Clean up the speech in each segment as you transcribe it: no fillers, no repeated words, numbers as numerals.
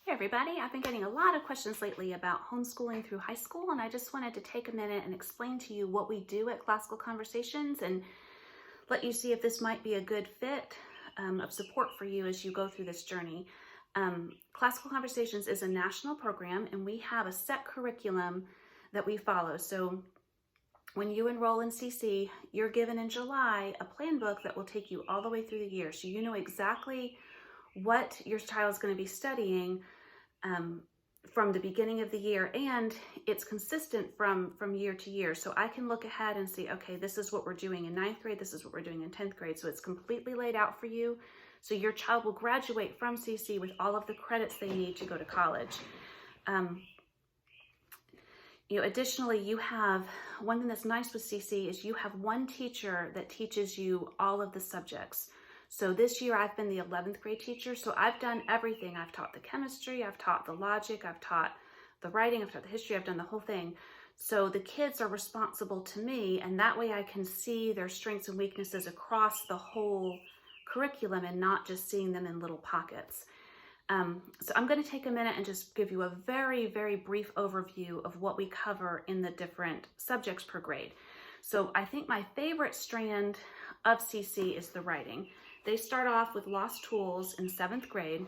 Hey everybody, I've been getting a lot of questions lately about homeschooling through high school, and I just wanted to take a minute and explain to you what we do at Classical Conversations and let you see if this might be a good fit of support for you as you go through this journey. Classical Conversations is a national program, and we have a set curriculum that we follow. So when you enroll in CC, you're given in July a plan book that will take you all the way through the year. So you know exactly what your child is going to be studying from the beginning of the year, and it's consistent from year to year. So I can look ahead and see, okay, this is what we're doing in 9th grade, this is what we're doing in 10th grade. So it's completely laid out for you. So your child will graduate from CC with all of the credits they need to go to college. Additionally, you have one thing that's nice with CC is you have one teacher that teaches you all of the subjects. So this year I've been the 11th grade teacher, so I've done everything. I've taught the chemistry, I've taught the logic, I've taught the writing, I've taught the history, I've done the whole thing. So the kids are responsible to me, and that way I can see their strengths and weaknesses across the whole curriculum and not just seeing them in little pockets. So I'm going to take a minute and just give you a very, very brief overview of what we cover in the different subjects per grade. So I think my favorite strand of CC is the writing. They start off with Lost Tools in 7th grade,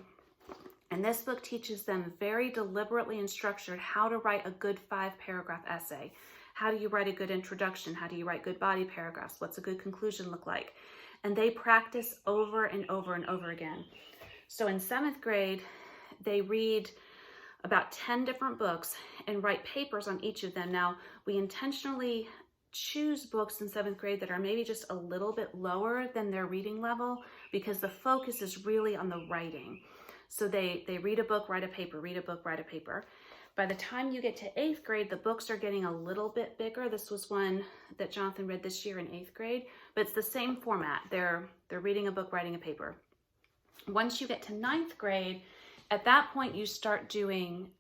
and this book teaches them very deliberately and structured how to write a good 5-paragraph essay. How do you write a good introduction? How do you write good body paragraphs? What's a good conclusion look like? And they practice over and over and over again. So in 7th grade, they read about 10 different books and write papers on each of them. Now, we intentionally choose books in 7th grade that are maybe just a little bit lower than their reading level because the focus is really on the writing. So they read a book, write a paper, read a book, write a paper. By the time you get to 8th grade, the books are getting a little bit bigger. This was one that Jonathan read this year in 8th grade, but it's the same format. They're reading a book, writing a paper. Once you get to 9th grade, at that point you start doing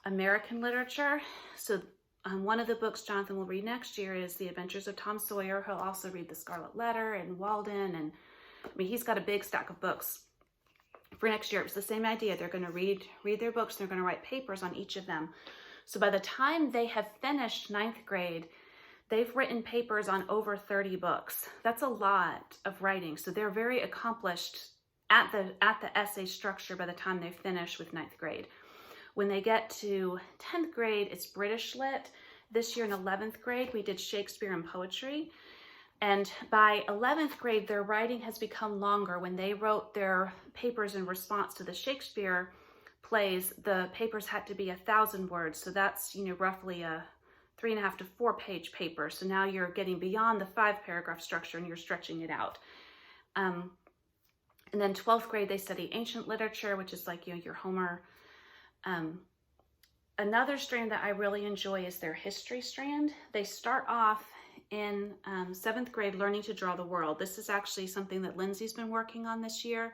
American literature. So one of the books Jonathan will read next year is The Adventures of Tom Sawyer. He'll also read The Scarlet Letter and Walden, and he's got a big stack of books. For next year, it was the same idea. They're going to read their books. They're going to write papers on each of them. So by the time they have finished 9th grade, they've written papers on over 30 books. That's a lot of writing. So they're very accomplished at the essay structure by the time they finish with 9th grade. When they get to 10th grade, it's British Lit. This year in 11th grade, we did Shakespeare and poetry. And by 11th grade, their writing has become longer. When they wrote their papers in response to the Shakespeare plays, the papers had to be 1,000 words. So that's, roughly a 3.5 to 4-page paper. So now you're getting beyond the 5-paragraph structure and you're stretching it out. And then 12th grade, they study ancient literature, which is like, your Homer. Another strand that I really enjoy is their history strand. They start off in 7th grade learning to draw the world. This is actually something that Lindsay's been working on this year.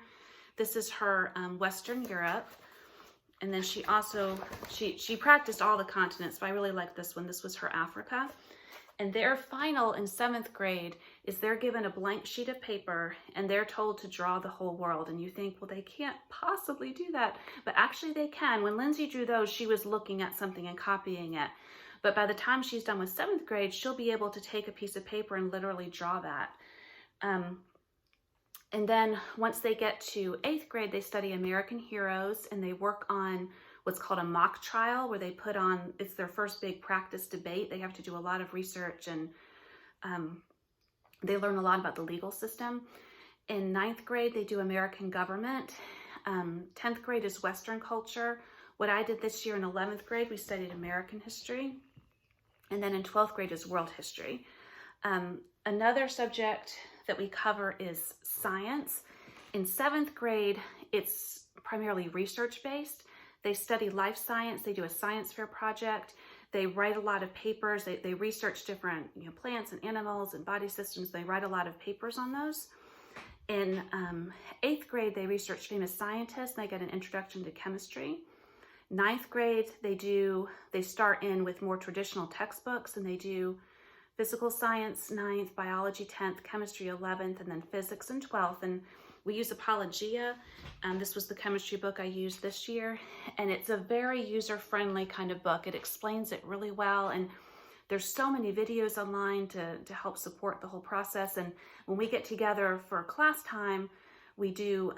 This is her Western Europe. And then she also, she practiced all the continents, but I really like this one. This was her Africa. And their final in 7th grade is they're given a blank sheet of paper and they're told to draw the whole world. And you think, well, they can't possibly do that. But actually they can. When Lindsay drew those, she was looking at something and copying it. But by the time she's done with 7th grade, she'll be able to take a piece of paper and literally draw that. And then once they get to 8th grade, they study American heroes and they work on what's called a mock trial, where they put on, it's their first big practice debate. They have to do a lot of research and they learn a lot about the legal system. In 9th grade, they do American government. 10th grade is Western culture. What I did this year in 11th grade, we studied American history. And then in 12th grade is world history. Another subject that we cover is science. In 7th grade, it's primarily research-based. They study life science. They do a science fair project. They write a lot of papers. They research different plants and animals and body systems. They write a lot of papers on those. In 8th grade, they research famous scientists. And they get an introduction to chemistry. 9th grade, they start in with more traditional textbooks, and they do physical science 9th, biology 10th, chemistry 11th, and then physics in 12th. And We use Apologia. This was the chemistry book I used this year, and it's a very user-friendly kind of book. It explains it really well, and there's so many videos online to help support the whole process. And when we get together for class time, we do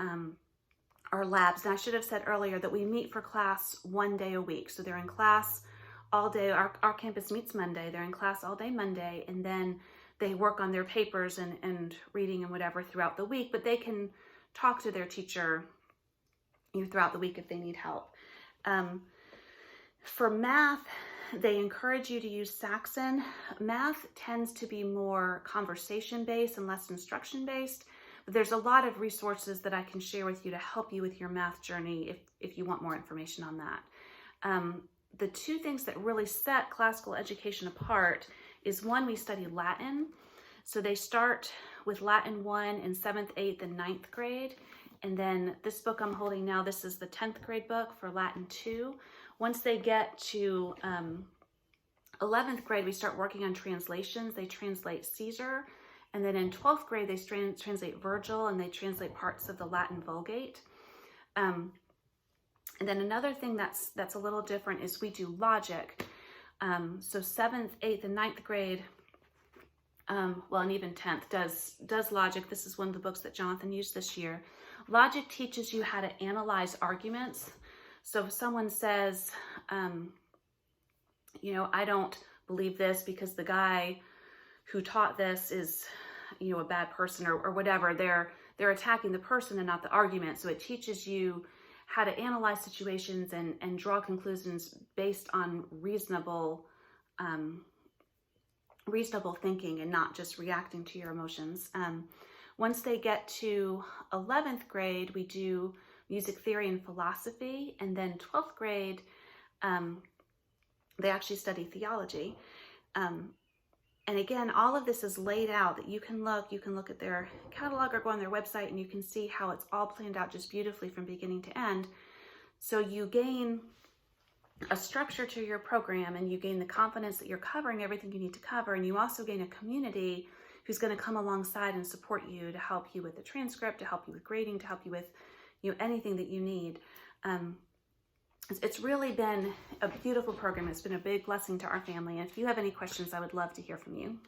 our labs. And I should have said earlier that we meet for class 1 day a week. So they're in class all day. Our campus meets Monday. They're in class all day Monday, and then they work on their papers and reading and whatever throughout the week, but they can talk to their teacher throughout the week if they need help. For math, they encourage you to use Saxon. Math tends to be more conversation-based and less instruction-based, but there's a lot of resources that I can share with you to help you with your math journey if you want more information on that. The two things that really set classical education apart is, one, we study Latin. So they start with Latin 1 in 7th, 8th, and 9th grade. And then this book I'm holding now, this is the 10th grade book for Latin 2. Once they get to 11th grade, we start working on translations. They translate Caesar. And then in 12th grade, they translate Virgil, and they translate parts of the Latin Vulgate. And then another thing that's a little different is we do logic. So 7th, 8th, and 9th grade, well, and even 10th does logic. This is one of the books that Jonathan used this year. Logic teaches you how to analyze arguments. So if someone says, I don't believe this because the guy who taught this is, a bad person or whatever, they're attacking the person and not the argument. So it teaches you how to analyze situations and draw conclusions based on reasonable thinking and not just reacting to your emotions. Once they get to 11th grade, we do music theory and philosophy. And then 12th grade, they actually study theology. And again, all of this is laid out that you can look at their catalog or go on their website, and you can see how it's all planned out just beautifully from beginning to end. So you gain a structure to your program, and you gain the confidence that you're covering everything you need to cover. And you also gain a community who's going to come alongside and support you to help you with the transcript, to help you with grading, to help you with anything that you need. It's really been a beautiful program. It's been a big blessing to our family. And if you have any questions, I would love to hear from you.